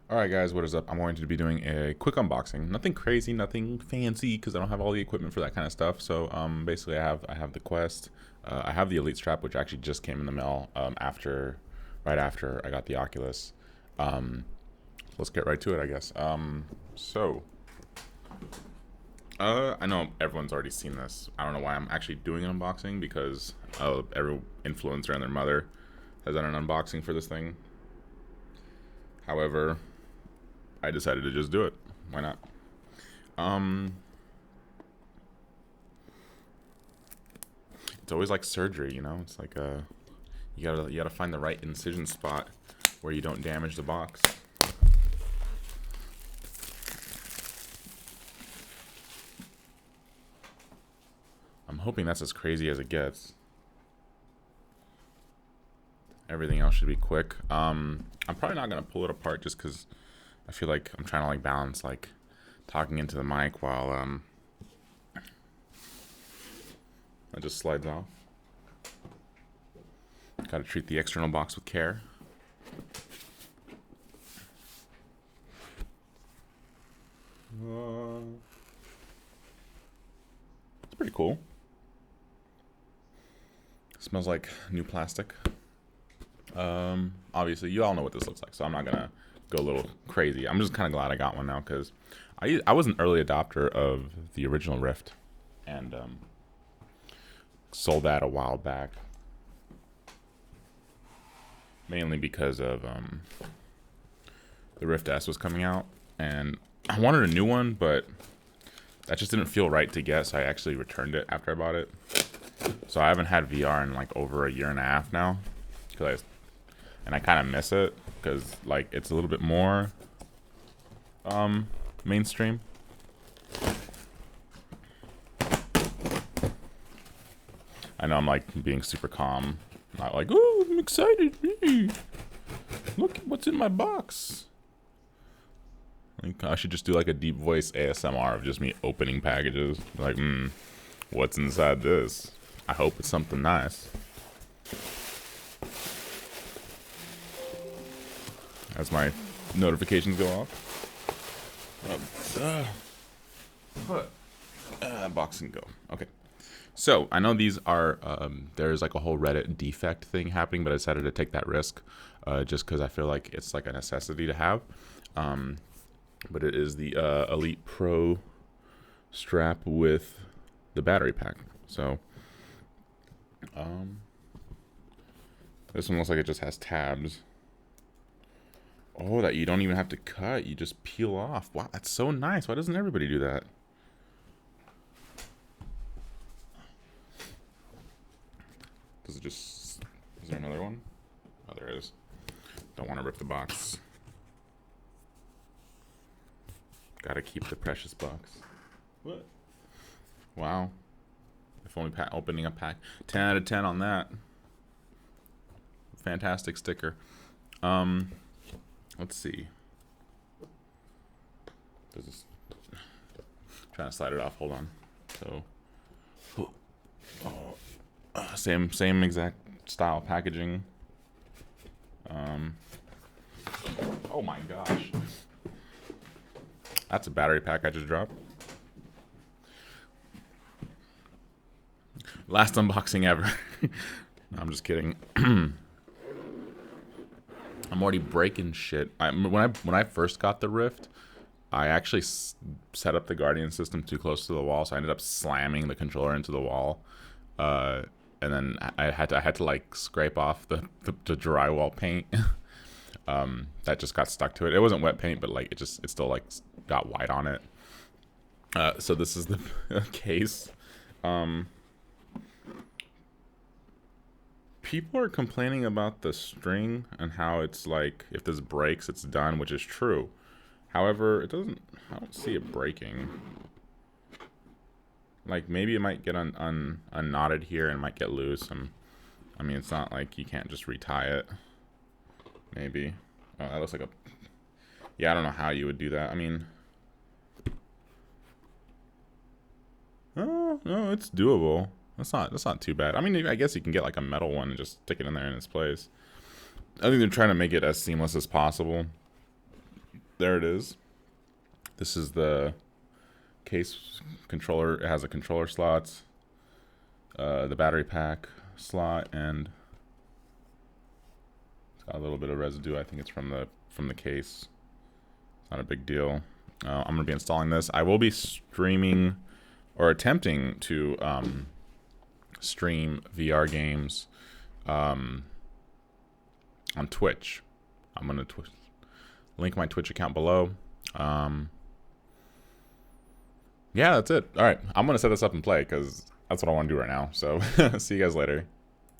Alright guys, what is up? I'm going to be doing a quick unboxing. Nothing crazy, nothing fancy, because I don't have all the equipment for that kind of stuff. So basically I have the Quest. I have the Elite strap, which actually just came in the mail right after I got the Oculus. Um, let's get right to it, I guess. So, I know everyone's already seen this. I don't know why I'm actually doing an unboxing, because every influencer and their mother has done an unboxing for this thing. However, I decided to just do it. Why not? Um, it's always like surgery, you know. It's like you gotta find the right incision spot where you don't damage the box. I'm hoping that's as crazy as it gets. Everything else should be quick. I'm probably not gonna pull it apart just because I feel like I'm trying to like balance like talking into the mic while it just slides off. Got to treat the external box with care. It's pretty cool. Smells like new plastic. Obviously, you all know what this looks like, so I'm not gonna go a little crazy. I'm just kind of glad I got one now because I was an early adopter of the original Rift, and sold that a while back, mainly because of the Rift S was coming out, and I wanted a new one, but that just didn't feel right to get, so I actually returned it after I bought it. So I haven't had VR in like over a year and a half now, and I kind of miss it because like it's a little bit more mainstream. I know I'm like being super calm, not like, oh, I'm excited. Look what's in my box. Like I should just do like a deep voice ASMR of just me opening packages. Like, what's inside this? I hope it's something nice. As my notifications go off. Box and go. Okay. So, I know these are, there's like a whole Reddit defect thing happening, but I decided to take that risk just because I feel like it's like a necessity to have. But it is the Elite Pro strap with the battery pack. So, this one looks like it just has tabs. Oh, that you don't even have to cut. You just peel off. Wow, that's so nice. Why doesn't everybody do that? Does it just... Is there another one? Oh, there is. Don't want to rip the box. Gotta keep the precious box. What? Wow. If only opening a pack. 10 out of 10 on that. Fantastic sticker. Let's see. Does this... trying to slide it off. Hold on. So... same exact style packaging. Oh my gosh. That's a battery pack I just dropped. Last unboxing ever. No, I'm just kidding. I'm already breaking shit. When I first got the Rift, I actually set up the Guardian system too close to the wall, so I ended up slamming the controller into the wall. And then I had to like scrape off the drywall paint. That just got stuck to it. It wasn't wet paint, but like it still like got white on it. So this is the case. People are complaining about the string and how it's like if this breaks, it's done, which is true. However, it doesn't. I don't see it breaking. Like maybe it might get unknotted here and might get loose. I mean, it's not like you can't just retie it. Maybe. Oh, that looks like a... Yeah, I don't know how you would do that. I mean... Oh, no, it's doable. That's not too bad. I mean, I guess you can get like a metal one and just stick it in there in its place. I think they're trying to make it as seamless as possible. there it is. This is the case controller. It has a controller slot, the battery pack slot, and it's got a little bit of residue. I think it's from the case. It's not a big deal. I'm gonna be installing this. I will be streaming or attempting to stream VR games on Twitch. I'm gonna link my Twitch account below. Yeah, that's it. All right, I'm gonna set this up and play because that's what I want to do right now. So see you guys later.